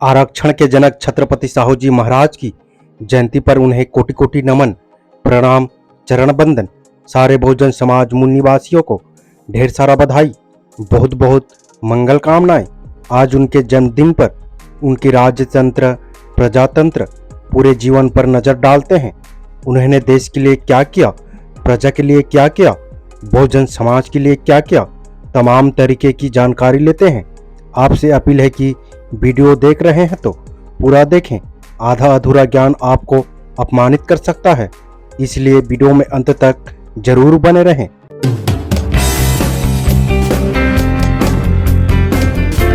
आरक्षण के जनक छत्रपति साहू जी महाराज की जयंती पर उन्हें कोटि कोटि नमन, प्रणाम, चरण बंदन। सारे बहुजन समाज मूल निवासियों को ढेर सारा बधाई, बहुत बहुत मंगल कामनाएं। आज उनके जन्मदिन पर उनकी राजतंत्र, प्रजातंत्र पूरे जीवन पर नजर डालते हैं। उन्होंने देश के लिए क्या किया, प्रजा के लिए क्या किया, बहुजन समाज के लिए क्या किया, तमाम तरीके की जानकारी लेते हैं। आपसे अपील है कि वीडियो देख रहे हैं तो पूरा देखें। आधा अधूरा ज्ञान आपको अपमानित कर सकता है, इसलिए वीडियो में अंत तक जरूर बने रहें।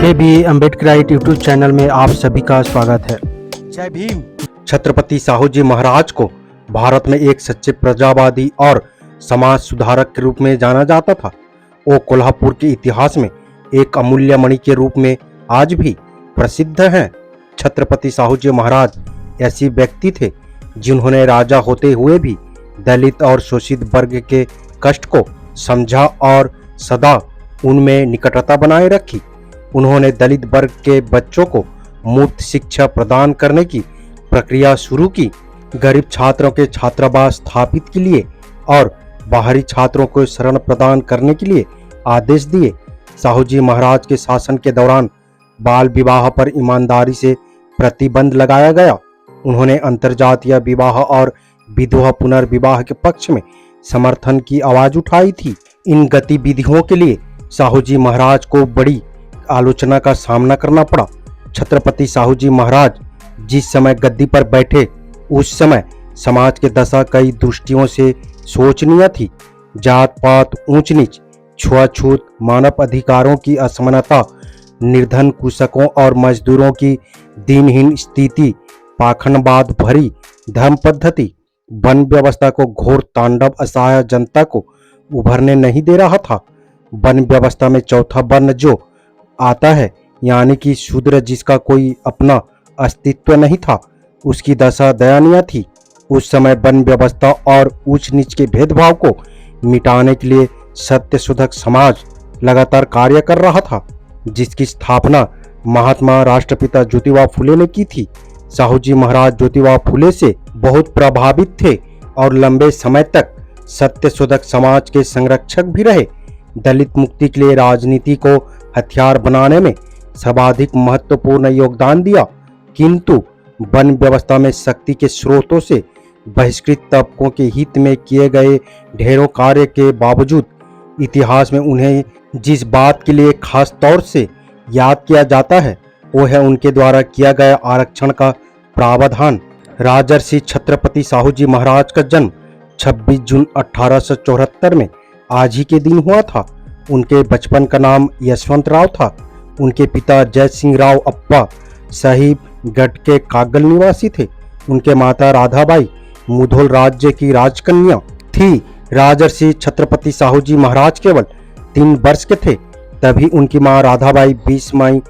के अम्बेडकराइट यूट्यूब चैनल में आप सभी का स्वागत है। जय भीम। छत्रपति साहू जी महाराज को भारत में एक सच्चे प्रजावादी और समाज सुधारक के रूप में जाना जाता था। वो कोल्हापुर के इतिहास में एक अमूल्य मणि के रूप में आज भी प्रसिद्ध हैं। छत्रपति साहू जी महाराज ऐसे व्यक्ति थे जिन्होंने राजा होते हुए भी दलित और शोषित वर्ग के कष्ट को समझा और सदा उनमें निकटता बनाए रखी। उन्होंने दलित वर्ग के बच्चों को मुफ्त शिक्षा प्रदान करने की प्रक्रिया शुरू की, गरीब छात्रों के छात्रावास स्थापित के लिए और बाहरी छात्रों को शरण प्रदान करने के लिए आदेश दिए। साहू जी महाराज के शासन के दौरान बाल विवाह पर ईमानदारी से प्रतिबंध लगाया गया। उन्होंने अंतरजातीय विवाह और विधवा पुनर्विवाह के पक्ष में समर्थन की आवाज उठाई थी। इन गतिविधियों के लिए साहू जी महाराज को बड़ी आलोचना का सामना करना पड़ा। छत्रपति साहू जी महाराज जिस समय गद्दी पर बैठे उस समय समाज के दशा कई दृष्टियों से शोचनीय थी। जात पात, ऊंच नीच, छुआछूत, मानव अधिकारों की असमानता, निर्धन कृषकों और मजदूरों की दीनहीन स्थिति, पाखंडवाद भरी धर्म पद्धति, वन व्यवस्था को घोर तांडव असहाय जनता को उभरने नहीं दे रहा था। वन व्यवस्था में चौथा वर्ण जो आता है, यानी कि शूद्र, जिसका कोई अपना अस्तित्व नहीं था, उसकी दशा दयनीय थी। उस समय वन व्यवस्था और ऊंच नीच के भेदभाव को मिटाने के लिए सत्य शोधक समाज लगातार कार्य कर रहा था, जिसकी स्थापना महात्मा राष्ट्रपिता ज्योतिबा फुले ने की थी। साहू जी महाराज ज्योतिबा फुले से बहुत प्रभावित थे और लंबे समय तक सत्य शोधक समाज के संरक्षक भी रहे। दलित मुक्ति के लिए राजनीति को हथियार बनाने में सर्वाधिक महत्वपूर्ण योगदान दिया, किंतु वन व्यवस्था में शक्ति के स्रोतों से बहिष्कृत तबकों के हित में किए गए ढेरों कार्य के बावजूद इतिहास में उन्हें जिस बात के लिए खास तौर से याद किया जाता है वो है उनके द्वारा किया गया आरक्षण का प्रावधान। राजर्षि छत्रपति साहू जी महाराज का जन्म 26 जून 1874 में आज ही के दिन हुआ था। उनके बचपन का नाम यशवंत राव था। उनके पिता जय सिंह राव अप्पा साहिब गढ़ के कागल निवासी थे। उनके माता राधाबाई मुधोल राज्य की राजकन्या थी। राजर्षि छत्रपति साहू जी महाराज केवल 3 वर्ष के थे तभी उनकी मां राधाबाई 20 मई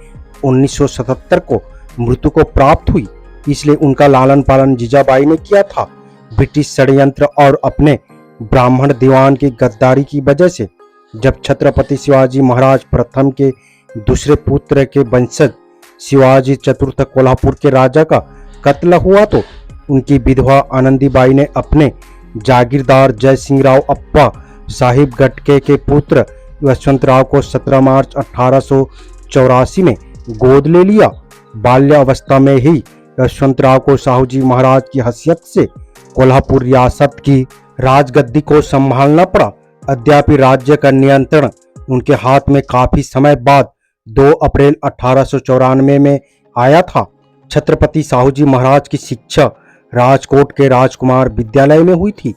1977 को मृत्यु को प्राप्त हुई, इसलिए उनका लालन पालन जीजाबाई ने किया था। ब्रिटिश षड्यंत्र और अपने ब्राह्मण दीवान की गद्दारी की वजह से जब छत्रपति शिवाजी महाराज प्रथम के दूसरे पुत्र के वंशज शिवाजी चतुर्थ कोल्हापुर के राजा का कत्ल हुआ तो उनकी विधवा आनंदीबाई ने अपने जागीरदार जय सिंह राव अप्पा साहिब गटके के पुत्र यशवंत राव को 17 मार्च 1884 में गोद ले लिया। बाल्यावस्था में ही यशवंत राव को साहू जी महाराज की हैसियत से कोल्हापुर रियासत की राजगद्दी को संभालना पड़ा। अद्यापि राज्य का नियंत्रण उनके हाथ में काफी समय बाद 2 अप्रैल 1894 में आया था। छत्रपति साहू जी महाराज की शिक्षा राजकोट के राजकुमार विद्यालय में हुई थी।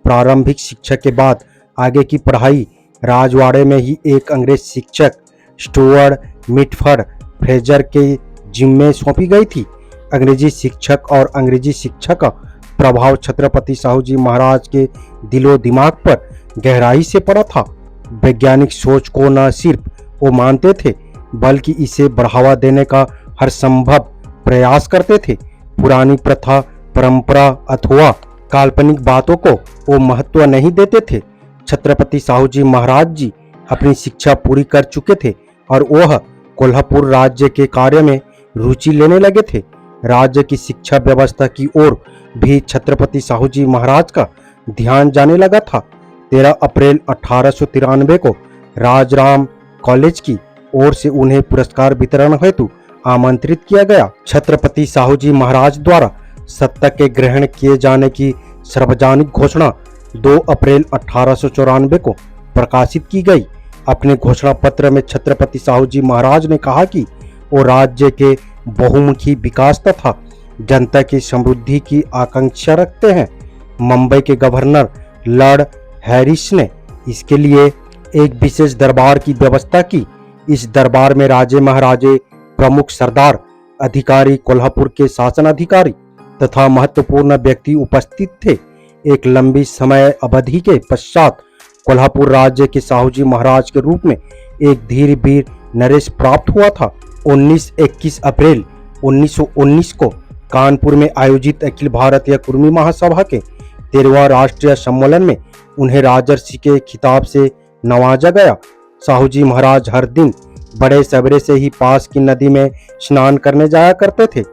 प्रारंभिक शिक्षा के बाद आगे की पढ़ाई राजवाड़े में ही एक अंग्रेज शिक्षक स्टुअर्ट मिटफर्ड फ्रेजर के जिम्मे सौंपी गई थी। अंग्रेजी शिक्षक और अंग्रेजी शिक्षा का प्रभाव छत्रपति साहू जी महाराज के दिलो दिमाग पर गहराई से पड़ा था। वैज्ञानिक सोच को न सिर्फ वो मानते थे बल्कि इसे बढ़ावा देने का हर संभव प्रयास करते थे। पुरानी प्रथा, परंपरा अथवा काल्पनिक बातों को वो महत्व नहीं देते थे। छत्रपति साहू जी महाराज जी अपनी शिक्षा पूरी कर चुके थे और वह कोल्हापुर राज्य के कार्य में रुचि लेने लगे थे। राज्य की शिक्षा व्यवस्था की ओर भी छत्रपति साहू जी महाराज का ध्यान जाने लगा था। 13 अप्रैल 1893 को राजराम कॉलेज की ओर से उन्हें पुरस्कार वितरण हेतु आमंत्रित किया गया। छत्रपति साहू जी महाराज द्वारा सत्ता के ग्रहण किए जाने की सार्वजनिक घोषणा 2 अप्रैल 1894 को प्रकाशित की गई। अपने घोषणा पत्र में छत्रपति साहू जी महाराज ने कहा कि वो राज्य के बहुमुखी विकास तथा जनता की समृद्धि की आकांक्षा रखते हैं। मुंबई के गवर्नर लॉर्ड हैरिस ने इसके लिए एक विशेष दरबार की व्यवस्था की। इस दरबार में राजे महाराजे, प्रमुख सरदार, अधिकारी, कोल्हापुर के शासन अधिकारी तथा महत्वपूर्ण व्यक्ति उपस्थित थे। एक लंबी समय अवधि के पश्चात कोल्हापुर राज्य के साहू जी महाराज के रूप में एक धीर वीर नरेश प्राप्त हुआ था। 19-21 अप्रैल 1919 को कानपुर में आयोजित अखिल भारतीय कुर्मी महासभा के 13वां राष्ट्रीय सम्मेलन में उन्हें राजर्षि के खिताब से नवाजा गया। साहू जी महाराज हर दिन बड़े सवेरे से ही पास की नदी में स्नान करने जाया करते थे।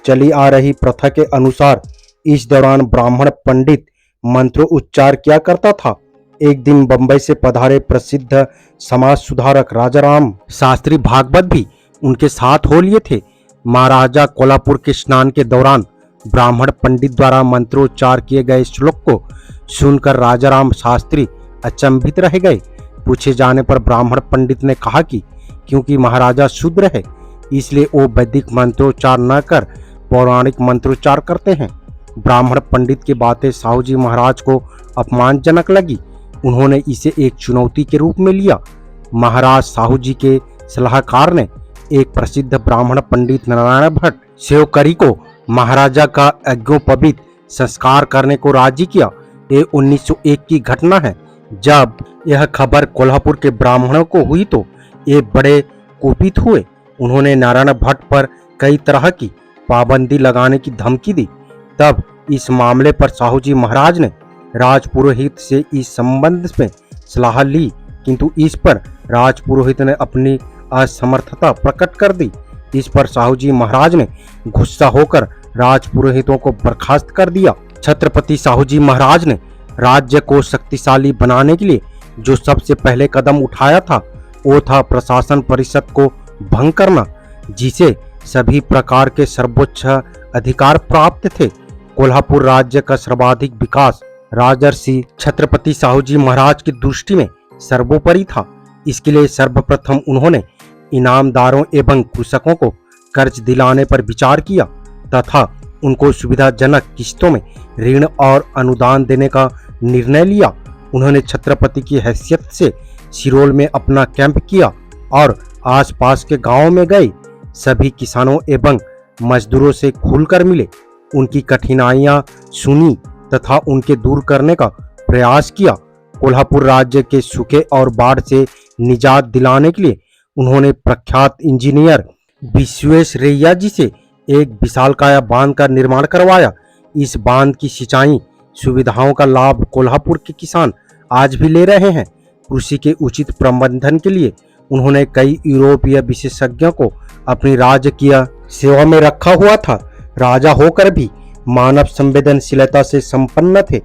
चली आ रही प्रथा के अनुसार इस दौरान ब्राह्मण पंडित मंत्रोच्चार किया करता था। एक दिन बंबई से पधारे प्रसिद्ध समाज सुधारक राजाराम शास्त्री भागवत भी उनके साथ हो लिए थे। महाराजा कोल्हापुर के स्नान के दौरान ब्राह्मण पंडित द्वारा मंत्रोच्चार किए गए श्लोक को सुनकर राजाराम शास्त्री अचंभित रह गए। पूछे जाने पर ब्राह्मण पंडित ने कहा कि क्योंकि महाराजा शूद्र है इसलिए वो वैदिक मंत्रोच्चार न कर पौराणिक मंत्रोच्चार करते हैं। ब्राह्मण पंडित की बातें साहू जी महाराज को अपमानजनक लगी। उन्होंने इसे एक चुनौती के रूप में लिया। महाराज साहू जी के सलाहकार ने एक प्रसिद्ध ब्राह्मण पंडित नारायण भट्ट सेवकरी को महाराजा का यज्ञोपवीत संस्कार करने को राजी किया। ये 1901 की घटना है। जब यह खबर कोल्हापुर के ब्राह्मणों को हुई तो ये बड़े कुपित हुए। उन्होंने नारायण भट्ट पर कई तरह की पाबंदी लगाने की धमकी दी। तब इस मामले पर साहू जी महाराज ने राजपुरोहित से इस संबंध में सलाह ली, किंतु इस पर राजपुरोहित ने अपनी असमर्थता प्रकट कर दी। इस पर साहू जी महाराज ने गुस्सा होकर राजपुरोहितों को बर्खास्त कर दिया। छत्रपति साहू जी महाराज ने राज्य को शक्तिशाली बनाने के लिए जो सबसे पहले कदम उठाया था वो था प्रशासन परिषद को भंग करना, जिसे सभी प्रकार के सर्वोच्च अधिकार प्राप्त थे। कोल्हापुर राज्य का सर्वाधिक विकास राजर्षि छत्रपति साहू जी महाराज की दृष्टि में सर्वोपरि था। इसके लिए सर्वप्रथम उन्होंने इनामदारों एवं कृषकों को कर्ज दिलाने पर विचार किया तथा उनको सुविधाजनक किस्तों में ऋण और अनुदान देने का निर्णय लिया। उन्होंने छत्रपति की हैसियत से सिरोल में अपना कैंप किया और आसपास के गांवों में गए। सभी किसानों एवं मजदूरों से खुलकर मिले, उनकी कठिनाइयां सुनी तथा उनके दूर करने का प्रयास किया। कोल्हापुर राज्य के सूखे और बाढ़ से निजात दिलाने के लिए उन्होंने प्रख्यात इंजीनियर विश्वेश्वरैया जी से एक विशालकाय बांध का निर्माण करवाया। इस बांध की सिंचाई सुविधाओं का लाभ कोल्हापुर के किसान आज भी ले रहे हैं। कृषि के उचित प्रबंधन के लिए उन्होंने कई यूरोपीय विशेषज्ञों को अपनी राजकीय सेवा में रखा हुआ था। राजा होकर भी मानव संवेदनशीलता से संपन्न थे।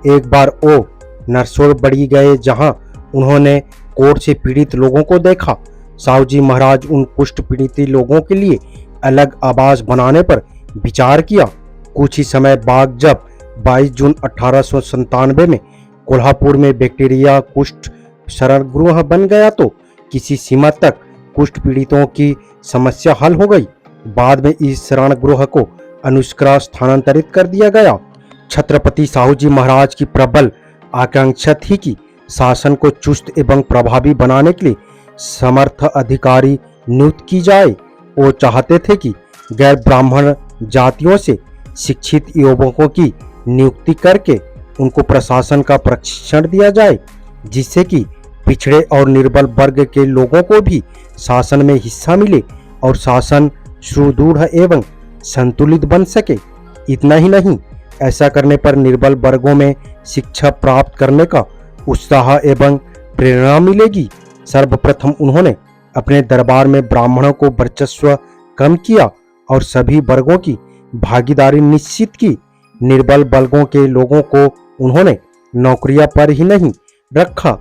एक बार वो नरसोड़ बढ़ी गए, जहां उन्होंने कोढ़ से पीड़ित लोगों को देखा। साहू जी महाराज उन कुष्ठ पीड़ित लोगों के लिए अलग आवास बनाने पर विचार किया। कुछ ही समय बाद जब 22 जून 1897 में कोल्हापुर में बैक्टीरिया कुष्ठ शरण गृह बन गया तो किसी सीमा तक कुष्ठ पीड़ितों की समस्या हल हो गई। बाद में इस शरण गृह को अनुष्करा स्थानांतरित कर दिया गया। छत्रपति साहू जी महाराज की प्रबल आकांक्षा थी कि शासन को चुस्त एवं प्रभावी बनाने के लिए समर्थ अधिकारी नियुक्त की जाए। वो चाहते थे कि गैर ब्राह्मण जातियों से शिक्षित युवकों की नियुक्ति करके उनको प्रशासन का प्रशिक्षण दिया जाए, जिससे कि पिछड़े और निर्बल वर्ग के लोगों को भी शासन में हिस्सा मिले और शासन सुदृढ़ एवं संतुलित बन सके। इतना ही नहीं, ऐसा करने पर निर्बल वर्गों में शिक्षा प्राप्त करने का उत्साह एवं प्रेरणा मिलेगी। सर्वप्रथम उन्होंने अपने दरबार में ब्राह्मणों को वर्चस्व कम किया और सभी वर्गों की भागीदारी निश्चित की। निर्बल वर्गों के लोगों को उन्होंने नौकरियां पर ही नहीं रखा,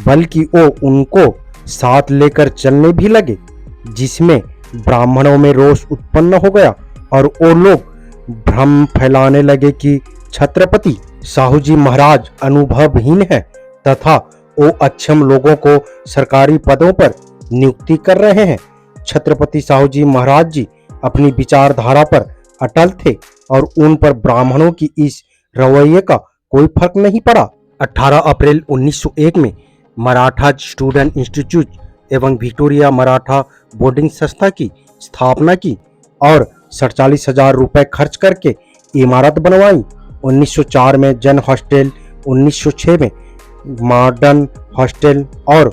बल्कि वो उनको साथ लेकर चलने भी लगे, जिसमें ब्राह्मणों में रोष उत्पन्न हो गया और वो लोग भ्रम फैलाने लगे कि छत्रपति साहू जी महाराज अनुभवहीन है तथा वो अक्षम लोगों को सरकारी पदों पर नियुक्ति कर रहे हैं। छत्रपति साहू जी महाराज जी अपनी विचारधारा पर अटल थे और उन पर ब्राह्मणों की इस रवैये का कोई फर्क नहीं पड़ा। 18 अप्रैल 1901 में मराठा स्टूडेंट इंस्टीट्यूट एवं विक्टोरिया मराठा बोर्डिंग संस्था की स्थापना की और 47,000 रुपए खर्च करके इमारत बनवाई। 1904 में जन हॉस्टल, 1906 में मॉडर्न हॉस्टल और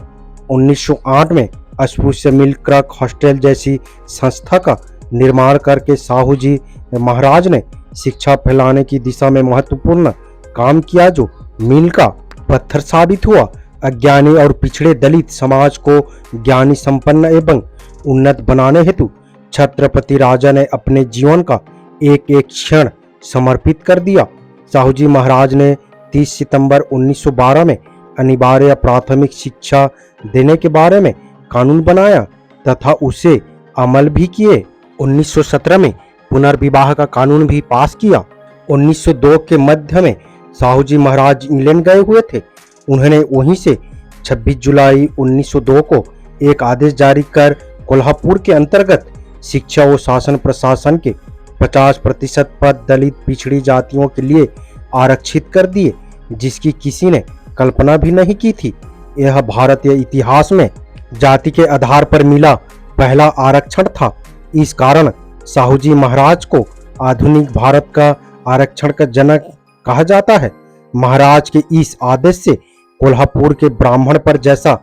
1908 में अस्पृश्य मिल क्लर्क हॉस्टल जैसी संस्था का निर्माण करके साहू जी महाराज ने शिक्षा फैलाने की दिशा में महत्वपूर्ण काम किया, जो मील का पत्थर साबित हुआ। अज्ञानी और पिछड़े दलित समाज को ज्ञानी, संपन्न एवं उन्नत बनाने हेतु छत्रपति राजा ने अपने जीवन का एक एक क्षण समर्पित कर दिया। साहू जी महाराज ने 30 सितंबर 1912 में अनिवार्य प्राथमिक शिक्षा देने के बारे में कानून बनाया तथा उसे अमल भी किए। 1917 में पुनर्विवाह का कानून भी पास किया। 1902 के मध्य में साहू जी महाराज इंग्लैंड गए हुए थे। उन्होंने वहीं से 26 जुलाई 1902 को एक आदेश जारी कर कोल्हापुर के अंतर्गत शिक्षा व शासन प्रशासन के 50% पद दलित पिछड़ी जातियों के लिए आरक्षित कर दिए, जिसकी किसी ने कल्पना भी नहीं की थी। यह भारतीय इतिहास में जाति के आधार पर मिला पहला आरक्षण था। इस कारण साहू जी महाराज को आधुनिक भारत का आरक्षण का जनक कहा जाता है। महाराज के इस आदेश से कोल्हापुर के ब्राह्मण पर जैसा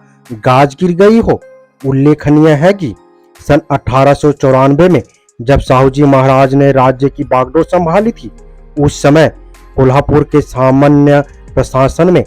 गाज गिर गई हो। उल्लेखनीय है कि सन 1894 में जब साहू जी महाराज ने राज्य की बागडोर संभाली थी, उस समय कोल्हापुर के सामान्य प्रशासन में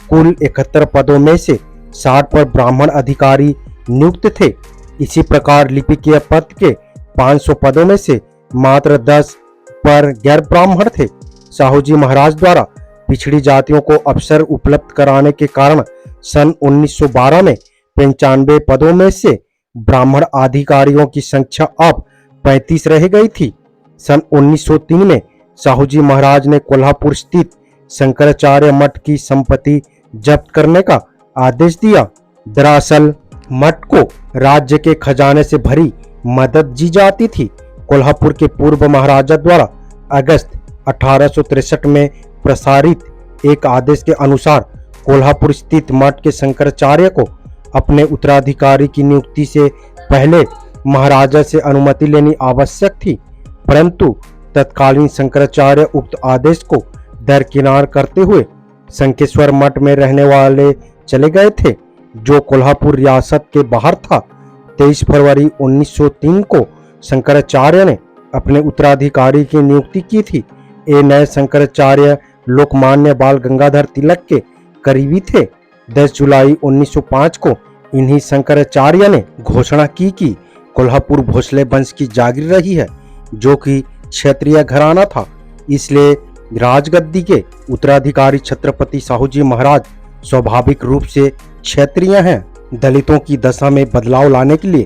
कुल 71 पदों में से 60 पर ब्राह्मण अधिकारी नियुक्त थे। इसी प्रकार लिपिकीय पद के 500 पदों में से मात्र 10 पर गैर ब्राह्मण थे। साहू जी महाराज द्वारा पिछड़ी जातियों को अवसर उपलब्ध कराने के कारण सन 1912 में 95 पदों में से ब्राह्मण अधिकारियों की संख्या अब 35 रह गई थी। सन 1903 में साहू जी महाराज ने कोल्हापुर स्थित शंकराचार्य मठ की संपत्ति जब्त करने का आदेश दिया। दरअसल मठ को राज्य के खजाने से भरी मदद दी जाती थी। कोल्हापुर के पूर्व महाराजा द्वारा अगस्त 1863 में प्रसारित एक आदेश के अनुसार कोल्हापुर स्थित मठ के शंकराचार्य को अपने उत्तराधिकारी की नियुक्ति से पहले महाराजा से अनुमति लेनी आवश्यक थी, परंतु तत्कालीन शंकराचार्य उक्त आदेश को दरकिनार करते हुए शंकेश्वर मठ में रहने वाले चले गए थे, जो कोल्हापुर रियासत के बाहर था। 23 फरवरी 1903 को शंकराचार्य ने अपने उत्तराधिकारी की नियुक्ति की थी। ये नए शंकराचार्य लोकमान्य बाल गंगाधर तिलक के करीबी थे। 10 जुलाई 1905 को इन्हीं शंकराचार्य ने घोषणा की कि कोल्हापुर भोसले वंश की जागीर रही है, जो कि क्षत्रिय घराना था, इसलिए राजगद्दी के उत्तराधिकारी छत्रपति साहू जी महाराज स्वाभाविक रूप से क्षत्रिय हैं। दलितों की दशा में बदलाव लाने के लिए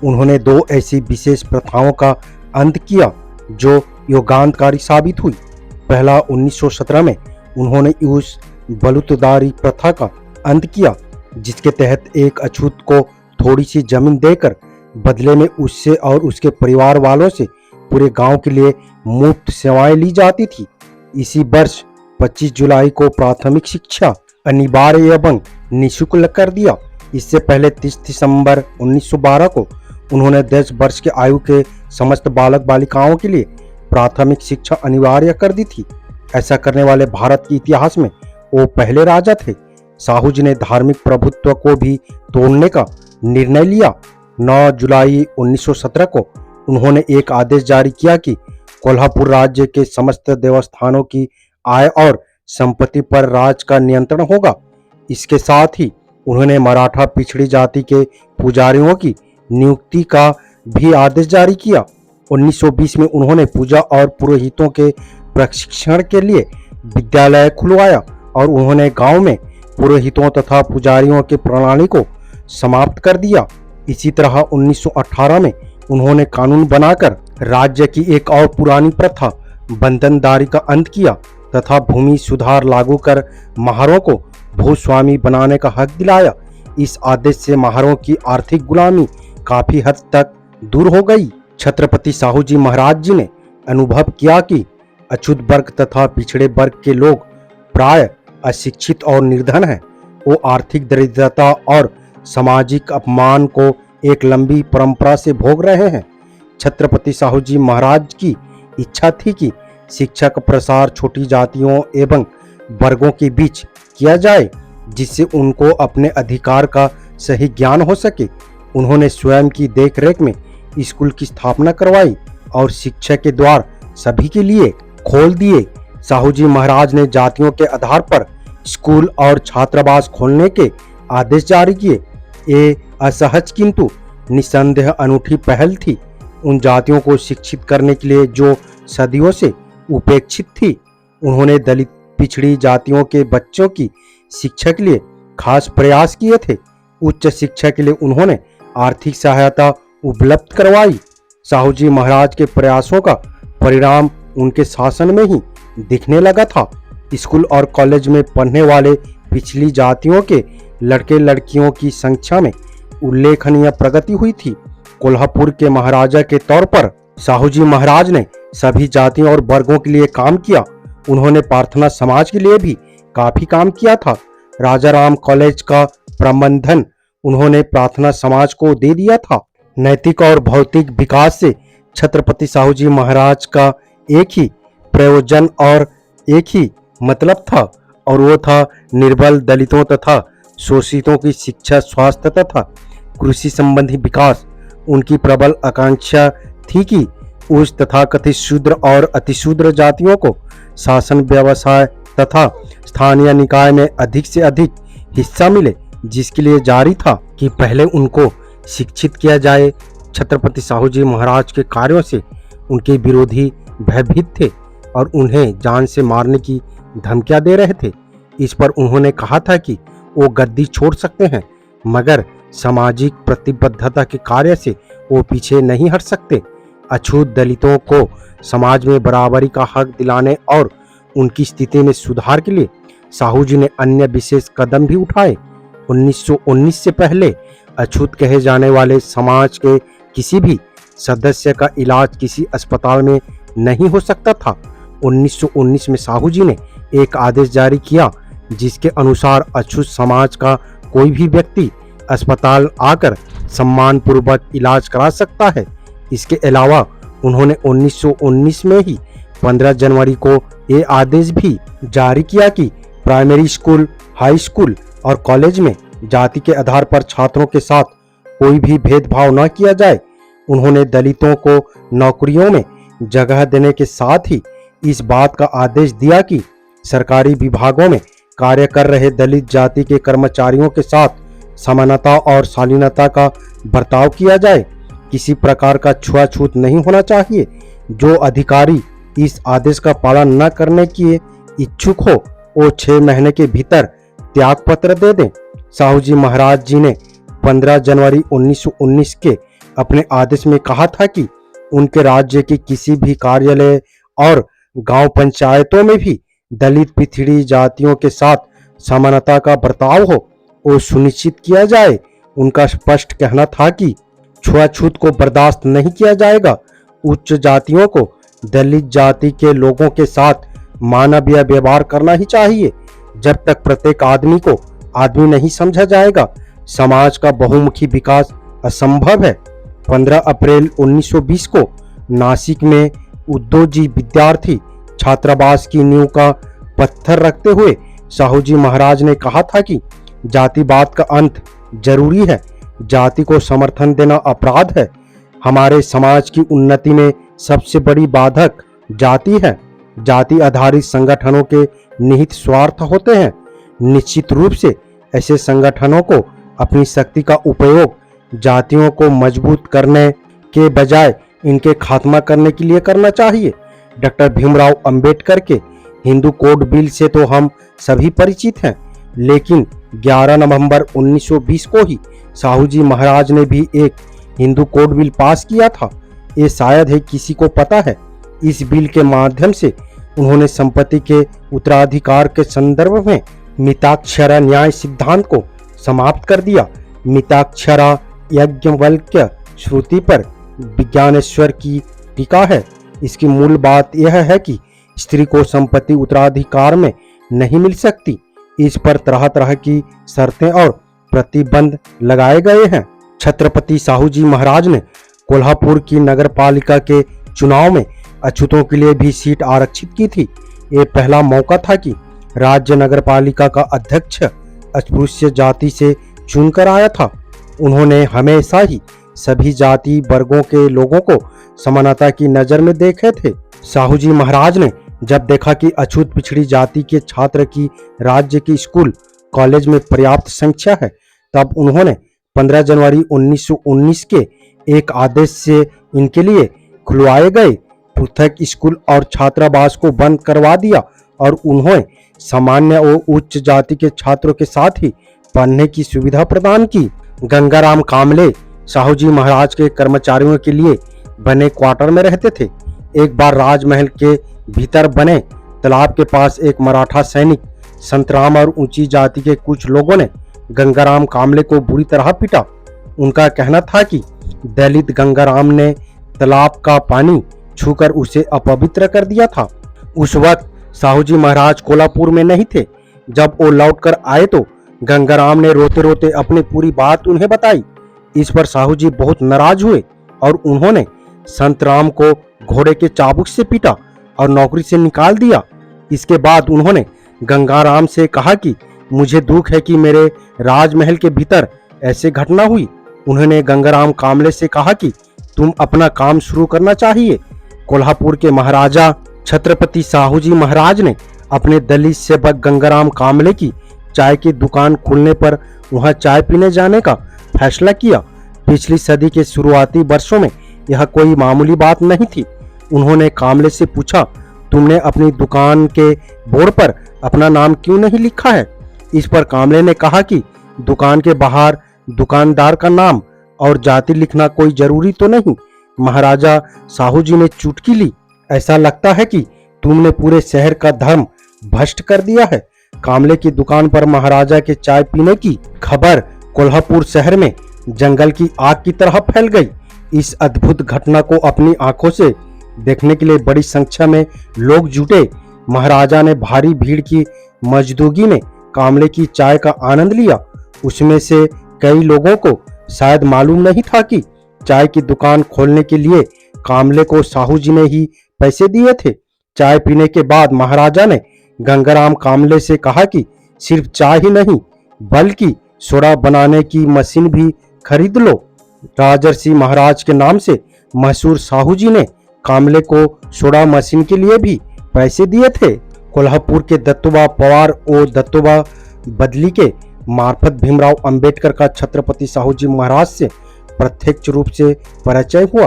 उन्होंने 2 ऐसी विशेष प्रथाओं का अंत किया जो योगांतकारी साबित हुई। पहला 1917 में उन्होंने उस बलूतदारी प्रथा का अंत किया जिसके तहत एक अछूत को थोड़ी सी जमीन देकर बदले में उससे और उसके परिवार वालों से पूरे गांव के लिए मुफ्त सेवाएं ली जाती थी। इसी वर्ष 25 जुलाई को प्राथमिक शिक्षा अनिवार्य एवं निःशुल्क कर दिया। इससे पहले 30 दिसंबर 1912 को उन्होंने 10 वर्ष के आयु के समस्त बालक बालिकाओं के लिए प्राथमिक शिक्षा अनिवार्य कर दी थी। ऐसा करने वाले भारत के इतिहास में वो पहले राजा थे। साहू जी ने धार्मिक प्रभुत्व को भी तोड़ने का निर्णय लिया। 9 जुलाई 1917 को उन्होंने एक आदेश जारी किया कि कोल्हापुर राज्य के समस्त देवस्थानों की आय और संपत्ति पर राज का नियंत्रण होगा। इसके साथ ही उन्होंने मराठा पिछड़ी जाति के पुजारियों की नियुक्ति का भी आदेश जारी किया। 1920 में उन्होंने पूजा और पुरोहितों के प्रशिक्षण के लिए विद्यालय खुलवाया और उन्होंने गांव में पुरोहितों तथा पुजारियों की प्रणाली को समाप्त कर दिया। इसी तरह 1918 में उन्होंने कानून बनाकर राज्य की एक और पुरानी प्रथा बंधनदारी का अंत किया तथा भूमि सुधार लागू कर महारों को भूस्वामी बनाने का हक दिलाया। इस आदेश से महारों की आर्थिक गुलामी काफी हद तक दूर हो गई। छत्रपति साहू जी महाराज जी ने अनुभव किया कि अछूत वर्ग तथा पिछड़े वर्ग के लोग प्राय अशिक्षित और निर्धन हैं। वो आर्थिक दरिद्रता और सामाजिक अपमान को एक लंबी परंपरा से भोग रहे हैं। छत्रपति साहू जी महाराज की इच्छा थी कि शिक्षा का प्रसार छोटी जातियों एवं वर्गों के बीच किया जाए, जिससे उनको अपने अधिकार का सही ज्ञान हो सके। उन्होंने स्वयं की देखरेख में स्कूल की स्थापना करवाई और शिक्षा के द्वार सभी के लिए खोल दिए। साहू जी महाराज ने जातियों के आधार पर स्कूल और छात्रावास खोलने के आदेश जारी किए। ये असहज किंतु निसंदेह अनूठी पहल थी। उन जातियों को शिक्षित करने के लिए जो सदियों से उपेक्षित थी। उन्होंने दलित पिछड़ी जातियों के बच्चों की शिक्षा के लिए खास प्रयास किए थे। उच्च शिक्षा के लिए उन्होंने आर्थिक सहायता उपलब्ध करवाई। साहू जी महाराज के प्रयासों का परिणाम उनके शासन में ही दिखने लगा था। स्कूल और कॉलेज में पढ़ने वाले पिछली जातियों के लड़के लड़कियों की संख्या में उल्लेखनीय प्रगति हुई थी। कोल्हापुर के महाराजा के तौर पर साहू जी महाराज ने सभी जातियों और वर्गों के लिए काम किया। उन्होंने प्रार्थना समाज के लिए भी काफी काम किया था। राजा राम कॉलेज का प्रबंधन उन्होंने प्रार्थना समाज को दे दिया था। नैतिक और भौतिक विकास से छत्रपति साहू जी महाराज का एक ही प्रयोजन और एक ही मतलब था, और वो था निर्बल दलितों तथा शोषितों की शिक्षा, स्वास्थ्य तथा कृषि संबंधी विकास। उनकी प्रबल आकांक्षा थी कि उच्च तथा कथित शूद्र और अतिशूद्र जातियों को शासन, व्यवसाय तथा स्थानीय निकाय में अधिक से अधिक हिस्सा मिले, जिसके लिए जारी था कि पहले उनको शिक्षित किया जाए। छत्रपति साहू जी महाराज के कार्यों से उनके विरोधी भयभीत थे और उन्हें जान से मारने की धमकियां दे रहे थे। इस पर उन्होंने कहा था कि वो गद्दी छोड़ सकते हैं, मगर सामाजिक प्रतिबद्धता के कार्य से वो पीछे नहीं हट सकते। अछूत दलितों को समाज में बराबरी का हक दिलाने और उनकी स्थिति में सुधार के लिए साहू जी ने अन्य विशेष कदम भी उठाए। 1919 से पहले अछूत कहे जाने वाले समाज के किसी भी सदस्य का इलाज किसी अस्पताल में नहीं हो सकता था। 1919 में साहू जी ने एक आदेश जारी किया, जिसके अनुसार अछूत समाज का कोई भी व्यक्ति अस्पताल आकर सम्मान पूर्वक इलाज करा सकता है। इसके अलावा उन्होंने 1919 में ही 15 जनवरी को ये आदेश भी जारी किया कि प्राइमरी स्कूल, हाई स्कूल और कॉलेज में जाति के आधार पर छात्रों के साथ कोई भी भेदभाव न किया जाए। उन्होंने दलितों को नौकरियों में जगह देने के साथ ही इस बात का आदेश दिया कि सरकारी विभागों में कार्य कर रहे दलित जाति के कर्मचारियों के साथ समानता और शालीनता का बर्ताव किया जाए। किसी प्रकार का छुआछूत नहीं होना चाहिए। जो अधिकारी इस आदेश का पालन न करने के इच्छुक हो, वो 6 महीने के भीतर त्याग पत्र दे दें। साहू जी महाराज जी ने 15 जनवरी 1919 के अपने आदेश में कहा था कि उनके राज्य के किसी भी कार्यालय और गांव पंचायतों में भी दलित पिछड़ी जातियों के साथ समानता का बर्ताव हो, वो सुनिश्चित किया जाए। उनका स्पष्ट कहना था कि छुआछूत को बर्दाश्त नहीं किया जाएगा। उच्च जातियों को दलित जाति के लोगों के साथ मानवीय व्यवहार करना ही चाहिए। जब तक प्रत्येक आदमी को आदमी नहीं समझा जाएगा, समाज का बहुमुखी विकास असंभव है। 15 अप्रैल 1920 को नासिक में उद्योजी विद्यार्थी छात्रावास की नींव का पत्थर रखते हुए साहू जी महाराज ने कहा था कि जातिवाद का अंत जरूरी है। जाति को समर्थन देना अपराध है। हमारे समाज की उन्नति में सबसे बड़ी बाधक जाति है। जाति आधारित संगठनों के निहित स्वार्थ होते हैं। निश्चित रूप से ऐसे संगठनों को अपनी शक्ति का उपयोग जातियों को मजबूत करने के बजाय इनके खात्मा करने के लिए करना चाहिए। डॉक्टर भीमराव अंबेडकर के हिंदू कोड बिल से तो हम सभी परिचित हैं, लेकिन 11 नवंबर 1920 को ही साहू जी महाराज ने भी एक हिंदू कोड बिल पास किया था। ये शायद ही किसी को पता है। इस बिल के माध्यम से उन्होंने संपत्ति के उत्तराधिकार के संदर्भ में मिताक्षरा न्याय सिद्धांत को समाप्त कर दिया। मिताक्षरा याज्ञवल्क्य श्रुति पर विज्ञानेश्वर की टीका है। इसकी मूल बात यह है कि स्त्री को संपत्ति उत्तराधिकार में नहीं मिल सकती। इस पर तरह तरह की शर्तें और प्रतिबंध लगाए गए हैं। छत्रपति साहू जी महाराज ने कोल्हापुर की नगर पालिका के चुनाव में अछूतों के लिए भी सीट आरक्षित की थी। ये पहला मौका था कि राज्य नगर पालिका का अध्यक्ष अस्पृश्य जाति से चुनकर आया था। उन्होंने हमेशा ही सभी जाति वर्गों के लोगों को समानता की नजर में देखे थे। साहू जी महाराज ने जब देखा कि अछूत पिछड़ी जाति के छात्र की राज्य की स्कूल कॉलेज में पर्याप्त संख्या है, तब उन्होंने 15 जनवरी 1919 के एक आदेश से इनके लिए खुलवाए गए पृथक स्कूल और छात्रावास को बंद करवा दिया और उन्होंने सामान्य और उच्च जाति के छात्रों के साथ ही पढ़ने की सुविधा प्रदान की। गंगाराम कामले साहू जी महाराज के कर्मचारियों के लिए बने क्वार्टर में रहते थे। एक बार राजमहल के भीतर बने तालाब के पास एक मराठा सैनिक संतराम और ऊंची जाति के कुछ लोगों ने गंगाराम कामले को बुरी तरह पीटा। उनका कहना था कि दलित गंगाराम ने तालाब का पानी छूकर उसे अपवित्र कर दिया था। उस वक्त साहू जी महाराज कोल्हापुर में नहीं थे। जब वो लौटकर आए तो गंगाराम ने रोते रोते अपनी पूरी बात उन्हें बताई। इस पर साहू जी बहुत नाराज हुए और उन्होंने संतराम को घोड़े के चाबुक से पीटा और नौकरी से निकाल दिया। इसके बाद उन्होंने गंगाराम से कहा कि मुझे दुख है कि मेरे राजमहल के भीतर ऐसे घटना हुई। उन्होंने गंगाराम कामले से कहा कि तुम अपना काम शुरू करना चाहिए। कोल्हापुर के महाराजा छत्रपति साहू जी महाराज ने अपने दलित सेवक गंगाराम कामले की चाय की दुकान खुलने पर वहां चाय पीने जाने का फैसला किया। पिछली सदी के शुरुआती वर्षों में यह कोई मामूली बात नहीं थी। उन्होंने कामले से पूछा, तुमने अपनी दुकान के बोर्ड पर अपना नाम क्यों नहीं लिखा है? इस पर कामले ने कहा कि दुकान के बाहर दुकानदार का नाम और जाति लिखना कोई जरूरी तो नहीं। महाराजा साहू जी ने चुटकी ली, ऐसा लगता है कि तुमने पूरे शहर का धर्म भ्रष्ट कर दिया है। कामले की दुकान पर महाराजा के चाय पीने की खबर कोल्हापुर शहर में जंगल की आग की तरह फैल गई। इस अद्भुत घटना को अपनी आंखों से देखने के लिए बड़ी संख्या में लोग जुटे। महाराजा ने भारी भीड़ की मौजूदगी में कामले की चाय का आनंद लिया। उसमें से कई लोगों को शायद मालूम नहीं था कि चाय की दुकान खोलने के लिए कामले को साहू जी ने ही पैसे दिए थे। चाय पीने के बाद महाराजा ने गंगाराम कामले से कहा कि सिर्फ चाय ही नहीं बल्कि सोडा बनाने की मशीन भी खरीद लो। राजर्षि महाराज के नाम से मशहूर साहू जी ने कामले को सोडा मशीन के लिए भी पैसे दिए थे। कोल्हापुर के दत्तोबा पवार और दत्तोबा बदली के मार्फत भीमराव अंबेडकर का छत्रपति साहू जी महाराज से प्रत्यक्ष रूप से परिचय हुआ।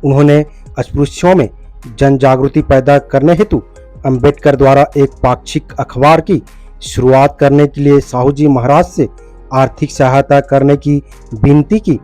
उन्होंने अस्पृश्यों में जन जागृति पैदा करने हेतु अंबेडकर द्वारा एक पाक्षिक अखबार की शुरुआत करने के लिए साहू जी महाराज से आर्थिक सहायता करने की विनती की।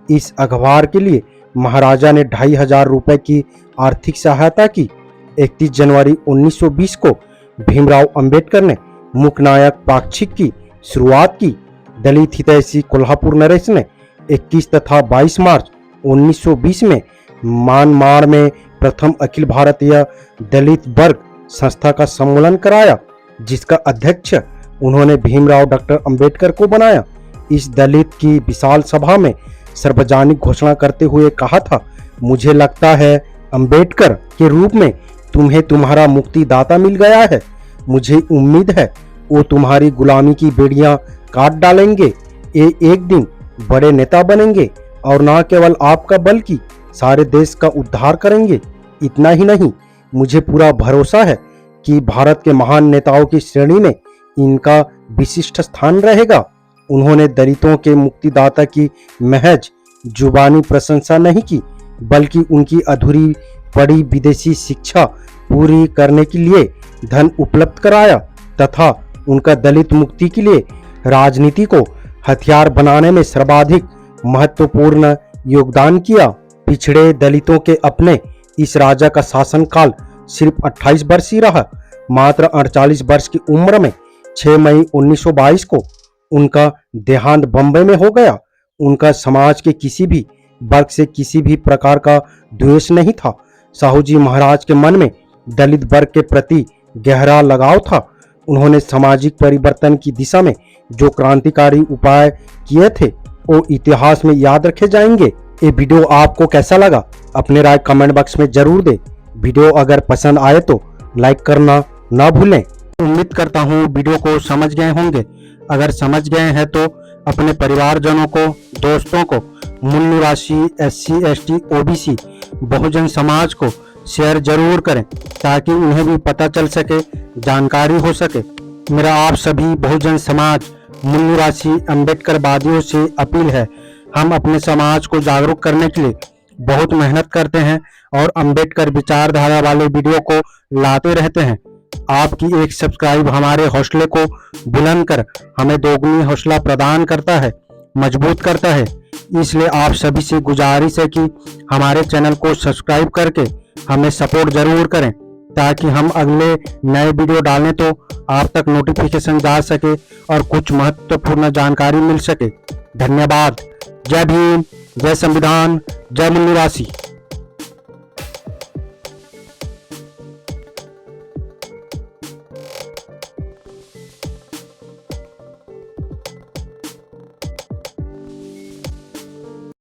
इस अखबार के लिए महाराजा ने 2500 रुपए की आर्थिक सहायता की। 31 जनवरी 1920 को भीमराव अंबेडकर ने मुकनायक पाक्षिक की शुरुआत की। दलित हितैषी कोल्हापुर नरेश ने 21 तथा 22 मार्च 1920 में मानमाड़ में प्रथम अखिल भारतीय दलित वर्ग संस्था का सम्मेलन कराया, जिसका अध्यक्ष उन्होंने भीमराव डॉक्टर अंबेडकर को बनाया। इस दलित की विशाल सभा में सार्वजनिक घोषणा करते हुए कहा था, मुझे लगता है अंबेडकर के रूप में तुम्हें तुम्हारा मुक्तिदाता मिल गया है। मुझे उम्मीद है वो तुम्हारी गुलामी की बेड़ियां काट डालेंगे। ये एक दिन बड़े नेता बनेंगे और न केवल आपका बल्कि सारे देश का उद्धार करेंगे। इतना ही नहीं, मुझे पूरा भरोसा है कि भारत के महान नेताओं की श्रेणी में इनका विशिष्ट स्थान रहेगा। उन्होंने दलितों के मुक्तिदाता की महज जुबानी प्रशंसा नहीं की, बल्कि उनकी अधूरी पड़ी विदेशी शिक्षा पूरी करने के लिए धन उपलब्ध कराया तथा उनका दलित मुक्ति के लिए राजनीति को हथियार बनाने में सर्वाधिक महत्वपूर्ण योगदान किया। पिछड़े दलितों के अपने इस राजा का शासनकाल सिर्फ 28 वर्ष ही रहा। मात्र 48 वर्ष की उम्र में 6 मई 1922 को उनका देहांत बम्बई में हो गया। उनका समाज के किसी भी वर्ग से किसी भी प्रकार का द्वेष नहीं था। साहू जी महाराज के मन में दलित वर्ग के प्रति गहरा लगाव था। उन्होंने सामाजिक परिवर्तन की दिशा में जो क्रांतिकारी उपाय किए थे वो इतिहास में याद रखे जाएंगे। ये वीडियो आपको कैसा लगा अपने राय कमेंट बॉक्स में जरूर दें। वीडियो अगर पसंद आए तो लाइक करना ना भूलें। उम्मीद करता हूँ वीडियो को समझ गए होंगे। अगर समझ गए हैं तो अपने परिवारजनों को, दोस्तों को, मूल निवासी, SC, ST, OBC, Bahujan Samaj को शेयर जरूर करें ताकि उन्हें भी पता चल सके, जानकारी हो सके। मेरा आप सभी बहुजन समाज, मूल निवासी अम्बेडकरवादियों से अपील है, हम अपने समाज को जागरूक करने के लिए बहुत मेहनत करते हैं और अम्बेडकर विचारधारा वाले वीडियो को लाते रहते हैं। आपकी एक सब्सक्राइब हमारे हौसले को बुलंद कर हमें दोगुनी हौसला प्रदान करता है, मजबूत करता है। इसलिए आप सभी से गुजारिश है कि हमारे चैनल को सब्सक्राइब करके हमें सपोर्ट जरूर करें ताकि हम अगले नए वीडियो डालें तो आप तक नोटिफिकेशन जा सके और कुछ महत्वपूर्ण जानकारी मिल सके। धन्यवाद। जय भीम, जय संविधान, जय मूल निवासी।